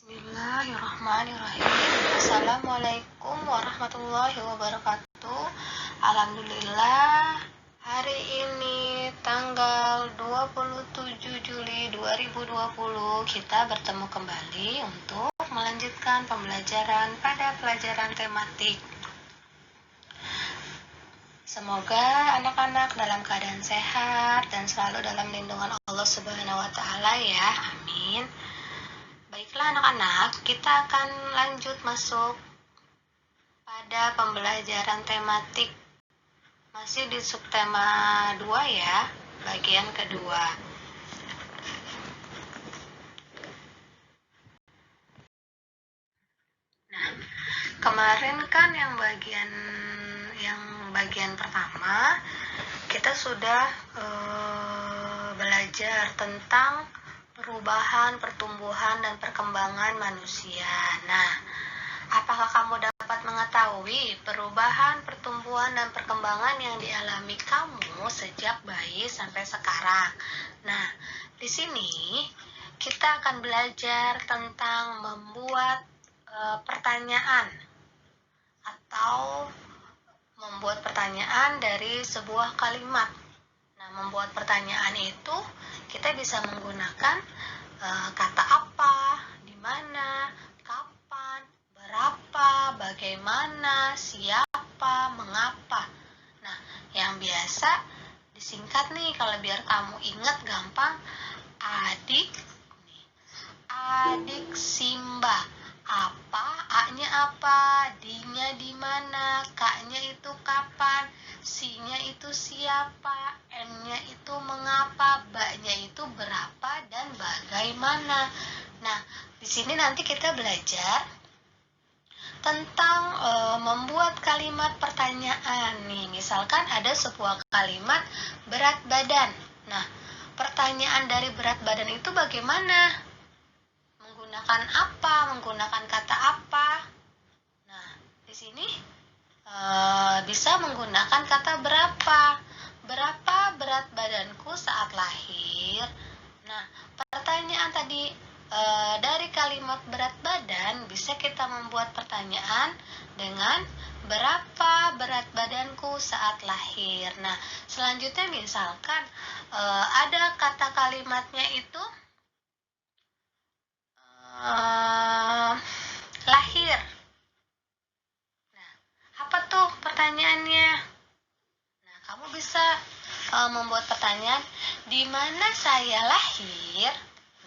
Bismillahirrahmanirrahim. Assalamualaikum warahmatullahi wabarakatuh. Alhamdulillah, hari ini tanggal 27 Juli 2020 kita bertemu kembali untuk melanjutkan pembelajaran pada pelajaran tematik. Semoga anak-anak dalam keadaan sehat dan selalu dalam lindungan Allah Subhanahu wa taala ya. Amin. Baiklah anak-anak, kita akan lanjut masuk pada pembelajaran tematik. Masih di subtema 2 ya, bagian kedua. Nah, kemarin kan yang bagian pertama kita sudah belajar tentang perubahan, pertumbuhan, dan perkembangan manusia. Nah, apakah kamu dapat mengetahui perubahan, pertumbuhan, dan perkembangan yang dialami kamu sejak bayi sampai sekarang? Nah, di sini kita akan belajar tentang membuat pertanyaan atau membuat pertanyaan dari sebuah kalimat. Nah, membuat pertanyaan itu kita bisa menggunakan kata apa, di mana, kapan, berapa, bagaimana, siapa, mengapa. Nah, yang biasa disingkat nih, kalau biar kamu ingat gampang, adik Simba. Apa? A-nya apa? D-nya di mana? K-nya itu kapan? C-nya itu siapa? M-nya itu mengapa? B-nya itu berapa dan bagaimana? Nah, di sini nanti kita belajar tentang membuat kalimat pertanyaan nih. Misalkan ada sebuah kalimat berat badan. Nah, pertanyaan dari berat badan itu bagaimana? Menggunakan apa? Menggunakan kata apa? Nah, di sini bisa menggunakan kata berapa. Berapa berat badanku saat lahir? Nah, pertanyaan tadi dari kalimat berat badan bisa kita membuat pertanyaan dengan berapa berat badanku saat lahir. Nah, selanjutnya misalkan ada kata kalimatnya itu lahir. Nah, apa tuh pertanyaannya? Nah, kamu bisa membuat pertanyaan, di mana saya lahir?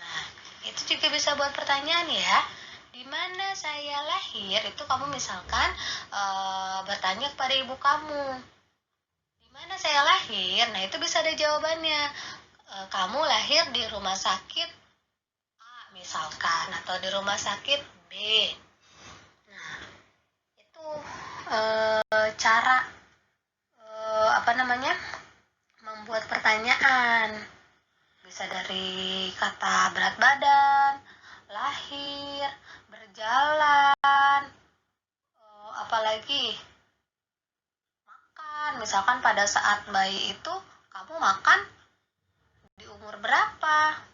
Nah, itu juga bisa buat pertanyaan ya. Di mana saya lahir? Itu kamu misalkan bertanya kepada ibu kamu. Di mana saya lahir? Nah, itu bisa ada jawabannya. Kamu lahir di rumah sakit misalkan, atau di rumah sakit B. Nah, itu cara membuat pertanyaan. Bisa dari kata berat badan, lahir, berjalan, apalagi makan. Misalkan pada saat bayi itu kamu makan di umur berapa?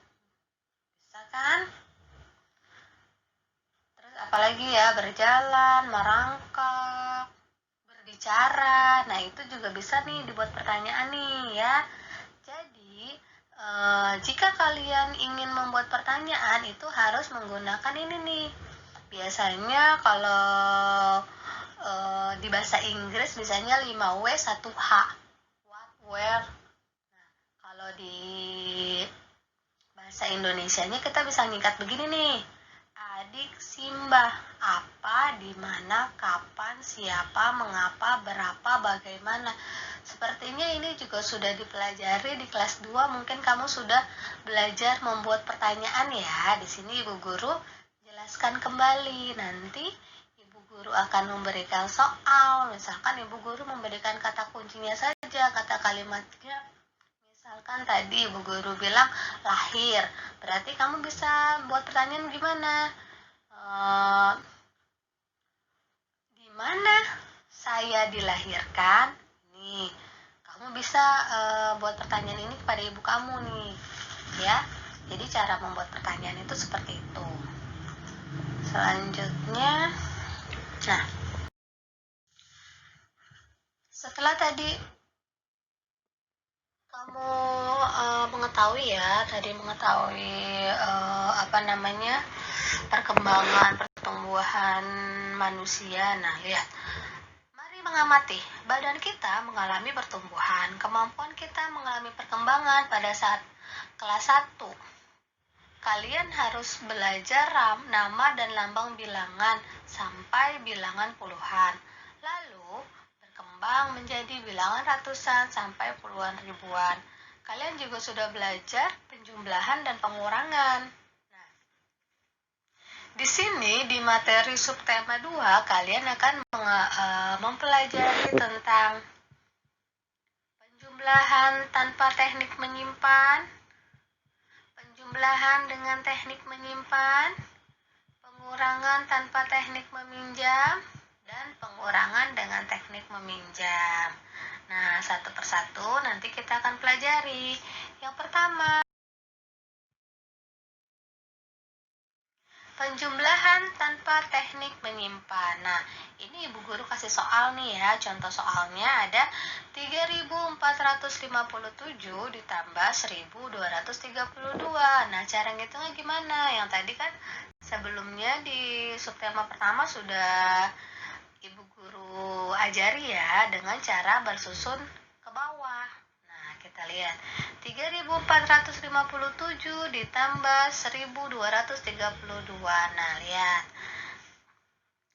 Kan? Terus apalagi ya, berjalan, merangkak, berbicara. Nah, itu juga bisa nih dibuat pertanyaan nih ya. Jadi jika kalian ingin membuat pertanyaan itu harus menggunakan ini nih. Biasanya kalau di bahasa Inggris misalnya 5W 1H. What, where. Nah, kalau di bahasa Indonesianya kita bisa nyingkat begini nih. Adik Simba. Apa, di mana, kapan, siapa, mengapa, berapa, bagaimana. Sepertinya ini juga sudah dipelajari di kelas 2. Mungkin kamu sudah belajar membuat pertanyaan ya. Di sini Ibu Guru jelaskan kembali. Nanti Ibu Guru akan memberikan soal. Misalkan Ibu Guru memberikan kata kuncinya saja, kata kalimatnya. Misalkan tadi Ibu Guru bilang lahir, berarti kamu bisa buat pertanyaan gimana? Di mana saya dilahirkan? Nih, kamu bisa buat pertanyaan ini kepada ibu kamu nih, ya. Jadi cara membuat pertanyaan itu seperti itu. Selanjutnya, nah, setelah tadi kamu mengetahui perkembangan pertumbuhan manusia. Nah, lihat. Mari mengamati. Badan kita mengalami pertumbuhan, kemampuan kita mengalami perkembangan pada saat kelas 1. Kalian harus belajar nama dan lambang bilangan sampai bilangan puluhan. Lalu berkembang menjadi bilangan ratusan sampai puluhan ribuan. Kalian juga sudah belajar penjumlahan dan pengurangan. Nah, di sini di materi subtema 2 kalian akan mempelajari tentang penjumlahan tanpa teknik menyimpan, penjumlahan dengan teknik menyimpan, pengurangan tanpa teknik meminjam, dan pengurangan dengan teknik meminjam. Nah, satu persatu nanti kita akan pelajari. Yang pertama, penjumlahan tanpa teknik menyimpan. Nah, ini Ibu Guru kasih soal nih ya. Contoh soalnya ada 3.457 ditambah 1.232. Nah, cara ngitungnya gimana? Yang tadi kan sebelumnya di subtema pertama sudah Ibu Guru ajari ya dengan cara bersusun ke bawah. Nah, kita lihat 3.457 ditambah 1.232. Nah, lihat.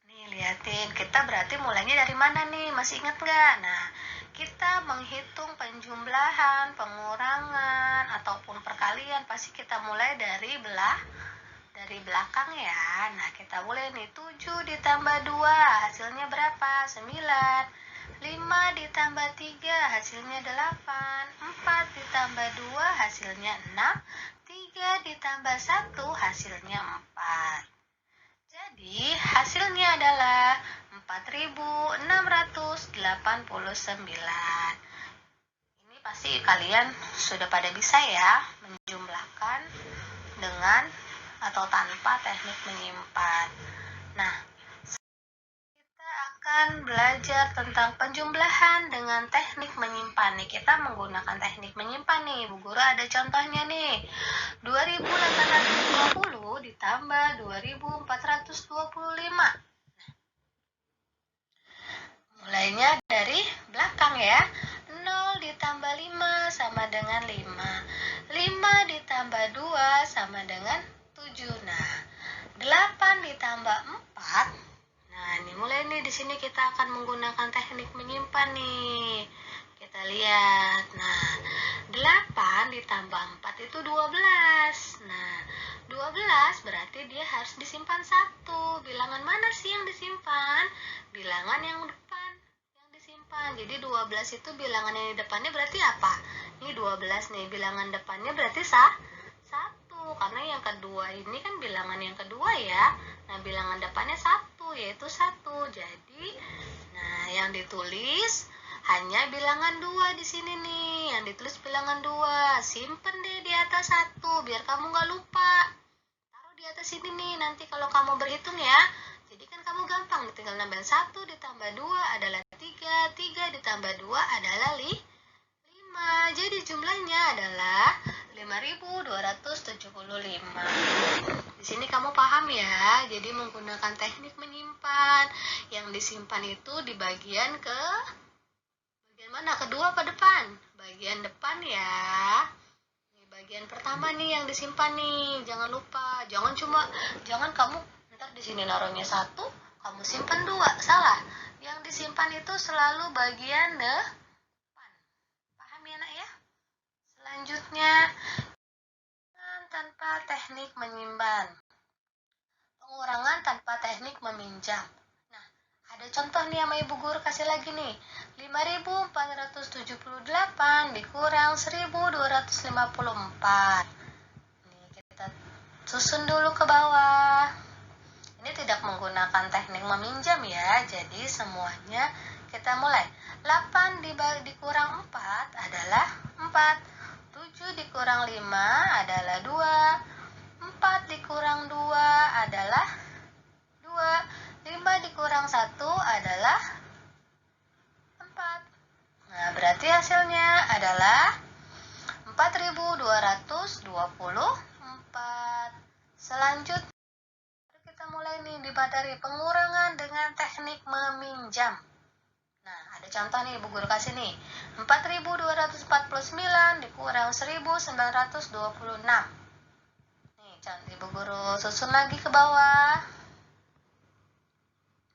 Nih, liatin. Kita berarti mulainya dari mana nih? Masih ingat nggak? Nah, kita menghitung penjumlahan, pengurangan, ataupun perkalian pasti kita mulai dari belakang ya. Nah, kita mulai nih 7 ditambah 2 hasilnya berapa? 9. 5 ditambah 3 hasilnya 8. 4 ditambah 2 hasilnya 6. 3 ditambah 1 hasilnya 4. Jadi hasilnya adalah 4.689. Ini pasti kalian sudah pada bisa ya menjumlahkan dengan atau tanpa teknik menyimpan. Nah, kita akan belajar tentang penjumlahan dengan teknik menyimpan nih. Kita menggunakan teknik menyimpan nih. Bu Guru ada contohnya nih. 2.820 ditambah 2.425. Mulainya dari belakang ya. 0 ditambah 5 sama dengan 5. 5 ditambah 2 sama dengan 7. Nah, 8 ditambah 4. Nah, ini mulai nih di sini kita akan menggunakan teknik menyimpan nih. Kita lihat. Nah, 8 ditambah 4 itu 12. Nah, 12 berarti dia harus disimpan 1. Bilangan mana sih yang disimpan? Bilangan yang depan yang disimpan. Jadi 12 itu bilangan yang di depannya berarti apa? Ini 12 nih, bilangan depannya berarti 1. Karena yang kedua ini kan bilangan yang kedua ya. Nah, bilangan depannya 1, yaitu 1. Jadi, nah yang ditulis hanya bilangan 2 di sini nih. Yang ditulis bilangan 2. Simpen deh di atas 1 biar kamu nggak lupa. Taruh di atas sini nih nanti kalau kamu berhitung ya. Jadi kan kamu gampang, tinggal nambahin 1 ditambah 2 adalah 3. 3 ditambah 2 adalah 5. Jadi jumlahnya adalah 5.275. Di sini kamu paham ya. Jadi menggunakan teknik menyimpan. Yang disimpan itu di bagian mana? Kedua apa depan? Bagian depan ya. Ini bagian pertama nih yang disimpan nih. Jangan lupa. Jangan kamu ntar di sini naruhnya 1, kamu simpan 2. Salah. Yang disimpan itu selalu bagian depan. Paham ya, Nak ya? Selanjutnya, tanpa teknik menyimpan. Pengurangan tanpa teknik meminjam. Nah, ada contoh nih sama Ibu Guru kasih lagi nih. 5.478 dikurang 1.254. Nih, kita susun dulu ke bawah. Ini tidak menggunakan teknik meminjam ya. Jadi semuanya kita mulai. 8 dikurang 4 adalah 4. 7 dikurang 5 adalah 2. 4 dikurang 2 adalah 2. 5 dikurang 1 adalah 4. Nah, berarti hasilnya adalah 4224. Selanjutnya kita mulai nih di materi pengurangan dengan teknik meminjam. Nah, ada contoh nih Ibu Guru kasih nih. 4249 dikurang 1926. Nih, contoh Ibu Guru susun lagi ke bawah.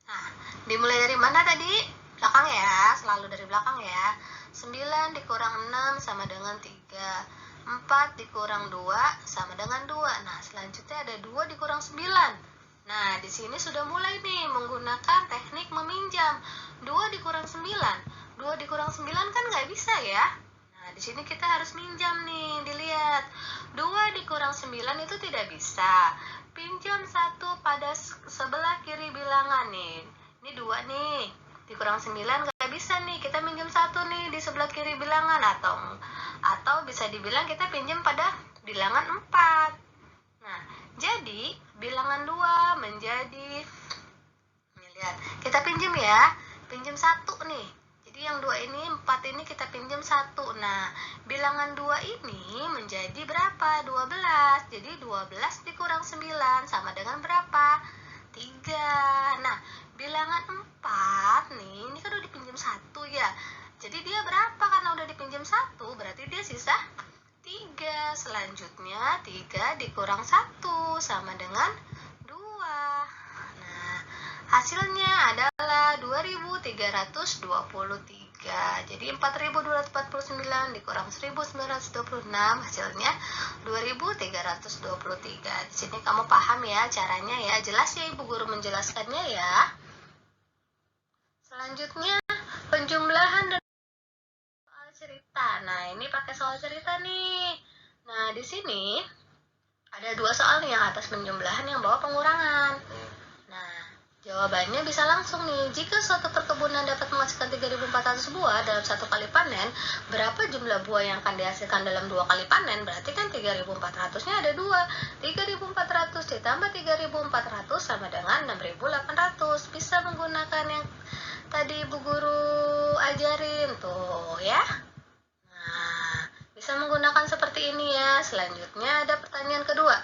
Nah, dimulai dari mana tadi? Belakang ya, selalu dari belakang ya. 9 dikurang 6 sama dengan 3. 4 dikurang 2 sama dengan 2. Nah, selanjutnya ada 2 dikurang 9. Nah, di sini sudah mulai nih menggunakan teknik meminjam. 2 dikurang 9. 2 dikurang 9 kan nggak bisa ya. Nah, di sini kita harus minjam nih, dilihat. 2 dikurang 9 itu tidak bisa. Pinjam 1 pada sebelah kiri bilangan nih. Ini 2 nih. Dikurang 9 nggak bisa nih, kita minjem 1 nih di sebelah kiri bilangan, atau bisa dibilang kita pinjam pada bilangan 4. Nah, jadi bilangan 2 menjadi, lihat, kita pinjam ya, pinjam 1 nih. Jadi yang 2 ini, 4 ini kita pinjam 1. Nah, bilangan 2 ini menjadi berapa? 12. Jadi 12 dikurang 9 sama dengan berapa? 3. Nah, bilangan 4 nih, ini kan udah dipinjam 1 ya. Jadi dia berapa? Karena udah dipinjam 1, berarti dia sisa 3. Selanjutnya 3 dikurang 1 sama dengan 2. Nah, hasilnya adalah 2323. Jadi 4249 dikurang 1926, hasilnya 2323. Di sini kamu paham ya caranya ya. Jelas ya Ibu Guru menjelaskannya ya. Selanjutnya penjumlahan dan soal cerita. Nah, ini pakai soal cerita nih. Nah, di sini ada 2 soal nih, yang atas penjumlahan, yang bawah pengurangan. Nah, jawabannya bisa langsung nih. Jika suatu perkebunan dapat menghasilkan 3.400 buah dalam 1 kali panen, berapa jumlah buah yang akan dihasilkan dalam 2 kali panen? Berarti kan 3.400-nya ada 2. 3.400 ditambah 3.400 sama dengan 6.800. Bisa menggunakan yang tadi Ibu Guru ajarin tuh ya. Nah, bisa menggunakan seperti ini ya. Selanjutnya ada pertanyaan kedua.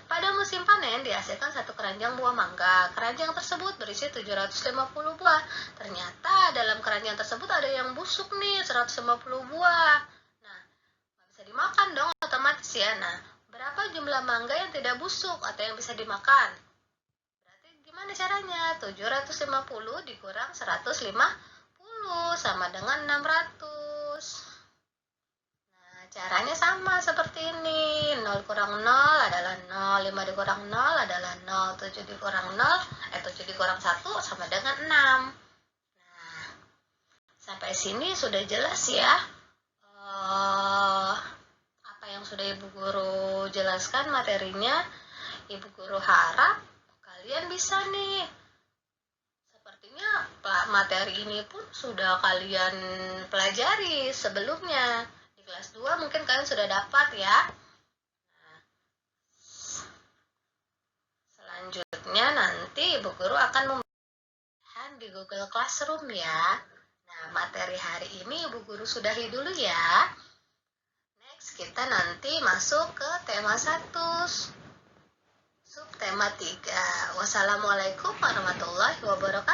Pada musim panen dihasilkan 1 keranjang buah mangga. Keranjang tersebut berisi 750 buah. Ternyata dalam keranjang tersebut ada yang busuk nih, 150 buah. Nah, nggak bisa dimakan dong otomatis ya. Nah, berapa jumlah mangga yang tidak busuk atau yang bisa dimakan? Berarti gimana caranya? 750 dikurang 150 sama dengan 600. Caranya sama seperti ini. 0 kurang 0 adalah 0, 5 dikurang 0 adalah 0, 7 dikurang 7 dikurang 1 sama dengan 6. Nah, sampai sini sudah jelas ya apa yang sudah Ibu Guru jelaskan materinya. Ibu Guru harap kalian bisa nih. Sepertinya materi ini pun sudah kalian pelajari sebelumnya. Kelas 2 mungkin kalian sudah dapat ya. Nah, selanjutnya nanti Ibu Guru akan memberikan di Google Classroom ya. Nah, materi hari ini Ibu Guru sudahi dulu ya. Next kita nanti masuk ke tema 1, subtema 3. Wassalamualaikum warahmatullahi wabarakatuh.